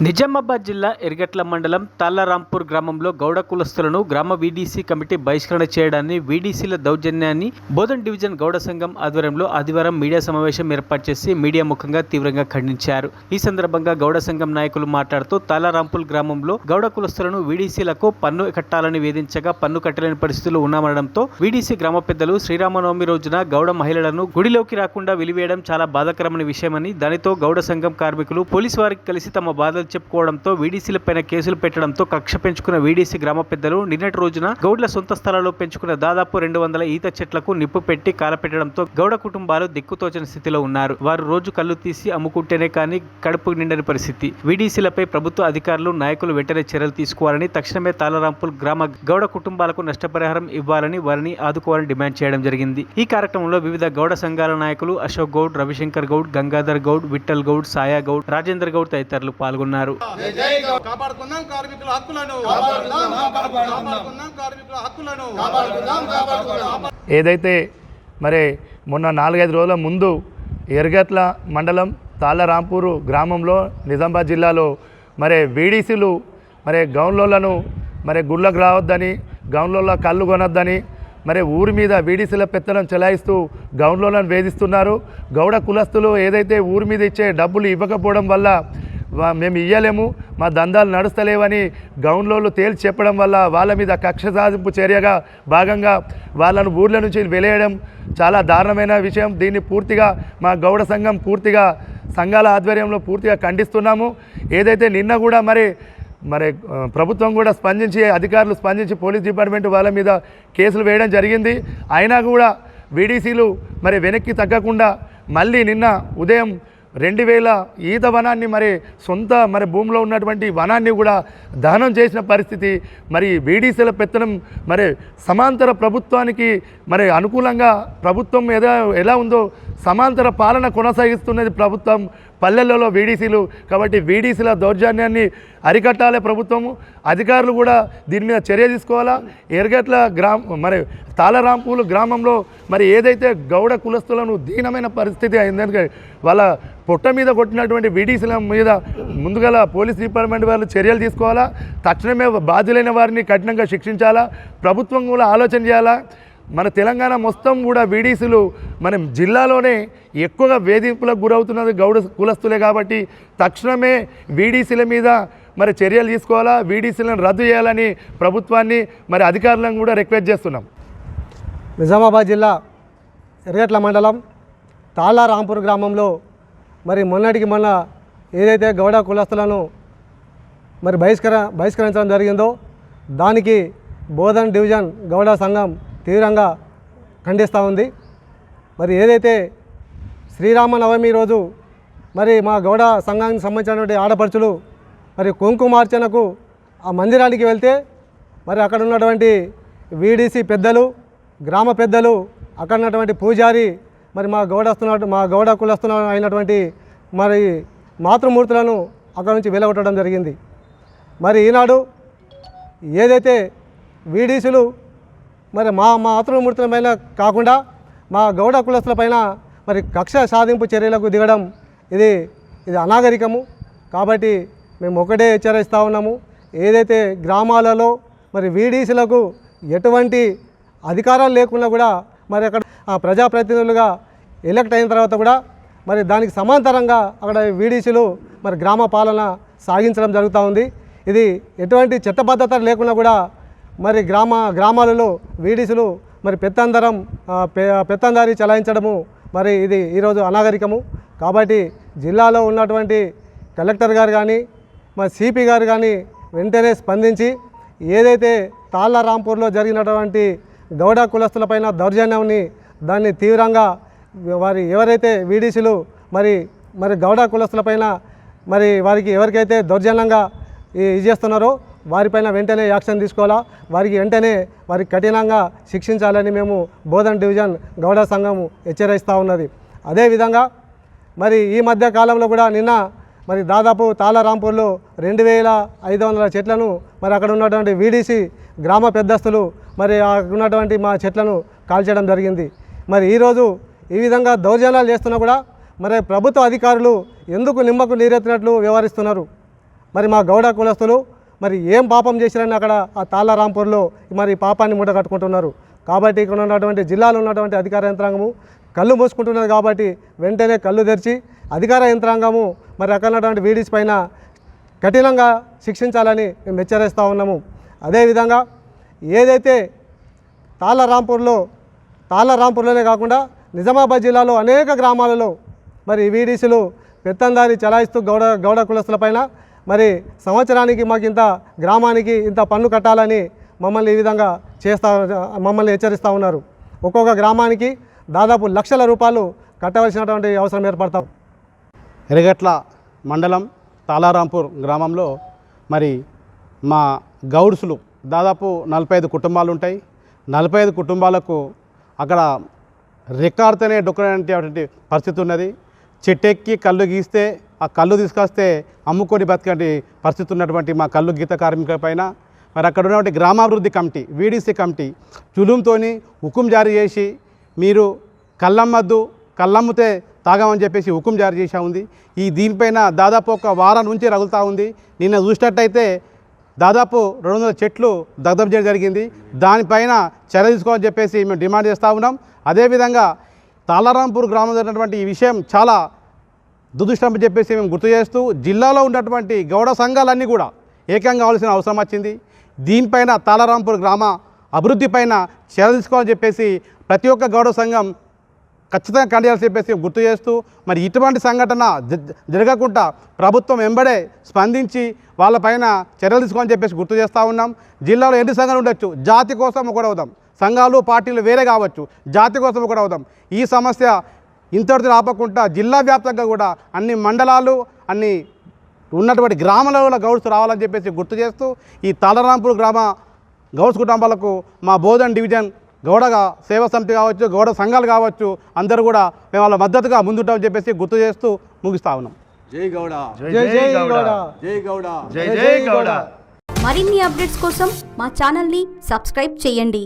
నిజామాబాద్ జిల్లా ఎర్గట్ల మండలం తాళ్లరాంపూర్ గ్రామంలో గౌడ కులస్తులను గ్రామ వీడీసీ కమిటీ బహిష్కరణ చేయడాన్ని, వీడీసీల దౌర్జన్యాన్ని బోధన్ డివిజన్ గౌడ సంఘం ఆధ్వర్యంలో ఆదివారం మీడియా సమావేశం ఏర్పాటు చేసి మీడియా ముఖంగా తీవ్రంగా ఖండించారు. ఈ సందర్భంగా గౌడ సంఘం నాయకులు మాట్లాడుతూ తాళ్లరాంపూర్ గ్రామంలో గౌడ కులస్తులను వీడీసీలకు పన్ను కట్టాలని వేధించగా పన్ను కట్టలేని పరిస్థితులు ఉన్నామనడంతో వీడీసీ గ్రామ పెద్దలు శ్రీరామనవమి రోజున గౌడ మహిళలను గుడిలోకి రాకుండా వెలివేయడం చాలా బాధాకరమైన విషయమని, దానితో గౌడ సంఘం కార్మికులు పోలీసు వారికి కలిసి తమ బాధ చెప్పుకోవడంతో వీడీసీలపైన కేసులు పెట్టడంతో కక్ష పెంచుకున్న వీడీసీ గ్రామ పెద్దలు నిన్నటి రోజున గౌడ్ల సొంత స్థలాల్లో పెంచుకున్న దాదాపు 200 ఈత చెట్లకు నిప్పు పెట్టి కాలపెట్టడంతో గౌడ కుటుంబాలు దిక్కుతోచని స్థితిలో ఉన్నారు. వారు రోజు కళ్ళు తీసి అమ్ముకుంటేనే కానీ కడుపు నిండని పరిస్థితి. వీడీసీలపై ప్రభుత్వ అధికారులు, నాయకులు వెంటనే చర్యలు తీసుకోవాలని, తక్షణమే తాళ్లరాంపూర్ గ్రామ గౌడ కుటుంబాలకు నష్టపరిహారం ఇవ్వాలని, వారిని ఆదుకోవాలని డిమాండ్ చేయడం జరిగింది. ఈ కార్యక్రమంలో వివిధ గౌడ సంఘాల నాయకులు అశోక్ గౌడ్, రవిశంకర్ గౌడ్, గంగాధర్ గౌడ్, విఠల్ గౌడ్, సాయా గౌడ్, రాజేందర్ గౌడ్ తదితరులు పాల్గొన్నారు. ఏదైతే మరి మొన్న 4-5 రోజుల ముందు ఎర్గట్ల మండలం తాళ్లరాంపూరు గ్రామంలో నిజామాబాద్ జిల్లాలో మరి వీడీసీలు మరి గౌన్లోళ్లను మరి గుళ్ళకు రావద్దని, గౌన్లోళ్ళ కళ్ళు కొనొద్దని మరి ఊరి మీద వీడీసీల పెత్తనం చెలాయిస్తూ గౌన్లోళ్లను వేధిస్తున్నారు. గౌడ కులస్తులు ఏదైతే ఊరి మీద ఇచ్చే డబ్బులు ఇవ్వకపోవడం వల్ల మేము ఇయ్యలేము, మా దందాలు నడుస్తలేవని గౌన్లోళ్ళు తేల్చి చెప్పడం వల్ల వాళ్ళ మీద కక్ష సాధింపు చర్యగా భాగంగా వాళ్ళను ఊర్ల నుంచి వెలేయడం చాలా దారుణమైన విషయం. దీన్ని పూర్తిగా మా గౌడ సంఘం పూర్తిగా సంఘాల ఆధ్వర్యంలో పూర్తిగా ఖండిస్తున్నాము. ఏదైతే నిన్న కూడా మరి ప్రభుత్వం కూడా స్పందించి, అధికారులు స్పందించి పోలీస్ డిపార్ట్మెంట్ వాళ్ళ మీద కేసులు వేయడం జరిగింది. అయినా కూడా వీడీసీలు మరి వెనక్కి తగ్గకుండా మళ్ళీ నిన్న ఉదయం 2000 ఈత వనాన్ని మరి సొంత మరి భూమిలో ఉన్నటువంటి వనాన్ని కూడా దహనం చేసిన పరిస్థితి. మరి వీడీసీల పెత్తనం మరి సమాంతర ప్రభుత్వానికి మరి అనుకూలంగా ప్రభుత్వం ఎలా ఉందో సమాంతర పాలన కొనసాగిస్తున్నది ప్రభుత్వం పల్లెలలో వీడీసీలు. కాబట్టి వీడీసీల దౌర్జన్యాన్ని అరికట్టాలి ప్రభుత్వము, అధికారులు కూడా దీని మీద చర్య తీసుకోవాలా. ఎర్గట్ల మరి తాళ్లరాంపూర్ గ్రామంలో మరి ఏదైతే గౌడ కులస్తులను దీనమైన పరిస్థితి అయిందని వాళ్ళ పొట్ట మీద కొట్టినటువంటి వీడీసీల మీద ముందుగల పోలీస్ డిపార్ట్మెంట్ వాళ్ళు చర్యలు తీసుకోవాలా. తక్షణమే బాధ్యులైన వారిని కఠినంగా శిక్షించాలా. ప్రభుత్వం కూడా ఆలోచన చేయాలా. మన తెలంగాణ మొత్తం కూడా వీడీసీలు మన జిల్లాలోనే ఎక్కువగా వేధింపులకు గురవుతున్నది గౌడ కులస్తులే. కాబట్టి తక్షణమే వీడీసీల మీద మరి చర్యలు తీసుకోవాలా, వీడీసీలను రద్దు చేయాలని ప్రభుత్వాన్ని మరి అధికారులను కూడా రిక్వెస్ట్ చేస్తున్నాం. నిజామాబాద్ జిల్లా ఎర్గట్ల మండలం తాళ్లరాంపూర్ గ్రామంలో మరి మొన్నటికి మొన్న ఏదైతే గౌడ కులస్తులను మరి బహిష్కరించడం జరిగిందో దానికి బోధన్ డివిజన్ గౌడ సంఘం తీవ్రంగా ఖండిస్తూ ఉంది. మరి ఏదైతే శ్రీరామనవమి రోజు మరి మా గౌడ సంఘానికి సంబంధించినటువంటి ఆడపడుచులు మరి కుంకుమార్చనకు ఆ మందిరానికి వెళ్తే మరి అక్కడ ఉన్నటువంటి వీడీసీ పెద్దలు, గ్రామ పెద్దలు, అక్కడ ఉన్నటువంటి పూజారి మరి మా గౌడ కులస్తున్న అయినటువంటి మరి మాతృమూర్తులను అక్కడ నుంచి వెలగొట్టడం జరిగింది. మరి ఈనాడు ఏదైతే వీడీసీలు మరి మా మాతృమూర్తులపైన కాకుండా మా గౌడ కులస్తులపైన మరి కక్ష సాధింపు చర్యలకు దిగడం ఇది అనాగరికము. కాబట్టి మేము ఒకటే హెచ్చరిస్తూ ఉన్నాము, ఏదైతే గ్రామాలలో మరి వీడీసీలకు ఎటువంటి అధికారాలు లేకుండా కూడా మరి అక్కడ ప్రజాప్రతినిధులుగా ఎలక్ట్ అయిన తర్వాత కూడా మరి దానికి సమాంతరంగా అక్కడ వీడీసీలు మరి గ్రామ పాలన సాగించడం జరుగుతూ ఉంది. ఇది ఎటువంటి చట్టబద్ధత లేకుండా కూడా మరి గ్రామాలలో వీడీసీలు మరి పెత్తందారి చలాయించడము మరి ఇది ఈరోజు అనాగరికము. కాబట్టి జిల్లాలో ఉన్నటువంటి కలెక్టర్ గారు కానీ మరి సిపి గారు కానీ వెంటనే స్పందించి ఏదైతే తాళ్లరాంపూర్లో జరిగినటువంటి గౌడ కులస్తులపైన దౌర్జన్యాన్ని దాన్ని తీవ్రంగా ఎవరైతే వీడీసీలు మరి గౌడ కులస్తులపైన మరి వారికి ఎవరికైతే దౌర్జన్యంగా ఇది చేస్తున్నారో వారిపైన వెంటనే యాక్షన్ తీసుకోవాలా, వారికి కఠినంగా శిక్షించాలని మేము బోధన్ డివిజన్ గౌడ సంఘం హెచ్చరిస్తూ ఉన్నది. అదేవిధంగా మరి ఈ మధ్య కాలంలో కూడా నిన్న మరి దాదాపు తాళ్లరాంపూర్లో 2500 చెట్లను మరి అక్కడ ఉన్నటువంటి వీడీసీ గ్రామ పెద్దస్తులు మరి ఉన్నటువంటి మా చెట్లను కాల్చడం జరిగింది. మరి ఈరోజు ఈ విధంగా దౌర్జన్యాలు చేస్తున్నా కూడా మరి ప్రభుత్వ అధికారులు ఎందుకు నిమ్మకు నీరెత్తినట్లు వ్యవహరిస్తున్నారు? మరి మా గౌడ కులస్తులు మరి ఏం పాపం చేశారని అక్కడ ఆ తాళ్ళరాంపూర్లో మరి ఈ పాపాన్ని మూట కట్టుకుంటున్నారు. కాబట్టి ఇక్కడ ఉన్నటువంటి జిల్లాలో ఉన్నటువంటి అధికార యంత్రాంగము కళ్ళు మూసుకుంటున్నది. కాబట్టి వెంటనే కళ్ళు తెరిచి అధికార యంత్రాంగము మరి అక్కడ ఉన్నటువంటి వీడీస్ పైన కఠినంగా శిక్షించాలని మేము హెచ్చరిస్తూ ఉన్నాము. అదేవిధంగా ఏదైతే తాళ్ళరాంపూర్లోనే కాకుండా నిజామాబాద్ జిల్లాలో అనేక గ్రామాలలో మరి వీడీసీలు పెత్తందారి చలాయిస్తూ గౌడ కులస్తులపైన మరి సంవత్సరానికి మాకు ఇంత గ్రామానికి ఇంత పన్ను కట్టాలని మమ్మల్ని ఈ విధంగా మమ్మల్ని హెచ్చరిస్తూ ఉన్నారు. ఒక్కొక్క గ్రామానికి దాదాపు లక్షల రూపాయలు కట్టవలసినటువంటి అవసరం ఏర్పడతాం. ఎర్రగట్ల మండలం తాళ్ళరాంపూర్ గ్రామంలో మరి మా గౌడ్సులు దాదాపు 45 కుటుంబాలు ఉంటాయి. 45 కుటుంబాలకు అక్కడ రికార్డుతోనే డొక్కనేటువంటి పరిస్థితి ఉన్నది. చెట్టెక్కి కళ్ళు గీస్తే ఆ కళ్ళు తీసుకొస్తే అమ్ముకొని బతికే పరిస్థితి ఉన్నటువంటి మా కళ్ళు గీత కార్మికుల పైన మరి అక్కడ ఉన్నటువంటి గ్రామాభివృద్ధి కమిటీ వీడీసీ కమిటీ జులుంతోని హుకుం జారీ చేసి మీరు కళ్ళమ్మద్దు కళ్ళమ్మితే తాగామని చెప్పేసి హుకుం జారీ చేసా ఉంది. దీనిపైన దాదాపు ఒక వారం నుంచి రగులుతూ ఉంది. నిన్న చూసినట్టయితే దాదాపు 200 చెట్లు దగ్ధం చేయడం జరిగింది. దానిపైన చర్య తీసుకోవాలని చెప్పేసి మేము డిమాండ్ చేస్తూ ఉన్నాం. అదేవిధంగా తాళ్ళరాంపూర్ గ్రామంలో ఉన్నటువంటి ఈ విషయం చాలా దురదృష్టం చెప్పేసి మేము గుర్తు చేస్తూ జిల్లాలో ఉన్నటువంటి గౌడ సంఘాలన్నీ కూడా ఏకంగా కావాల్సిన అవసరం వచ్చింది. దీనిపైన తాళ్ళరాంపూర్ గ్రామ అభివృద్ధి పైన చర్య తీసుకోవాలని చెప్పేసి ప్రతి ఒక్క గౌడ సంఘం ఖచ్చితంగా ఖండించాలని చెప్పేసి గుర్తు చేస్తూ మరి ఇటువంటి సంఘటన జరగకుండా ప్రభుత్వం వెంబడే స్పందించి వాళ్ళపైన చర్యలు తీసుకోవాలని చెప్పేసి గుర్తు చేస్తూ ఉన్నాం. జిల్లాలో ఎన్ని సంఘాలు ఉండొచ్చు, జాతి కోసం ఒకటి అవుదాం. సంఘాలు పార్టీలు వేరే కావచ్చు, జాతి కోసం ఒకటి అవుదాం. ఈ సమస్య ఇంతటితో ఆపకుండా జిల్లా వ్యాప్తంగా కూడా అన్ని మండలాలు అన్ని ఉన్నటువంటి గ్రామాలలో గౌడ్స్ రావాలని చెప్పేసి గుర్తు చేస్తూ ఈ తాళ్ళరాంపూర్ గ్రామ గౌడ్స్ కుటుంబాలకు మా బోధన్ డివిజన్ గౌడగా సేవా సమితి కావచ్చు, గౌడ సంఘాలు కావచ్చు, అందరూ కూడా మేము వాళ్ళ మద్దతుగా ముందుంటామని చెప్పేసి గుర్తు చేస్తూ ముగిస్తా ఉన్నాం. జై గౌడ, జై జై గౌడ, జై గౌడ, జై జై గౌడ. మరిన్ని అప్డేట్స్ కోసం మా ఛానల్ని సబ్స్క్రైబ్ చేయండి.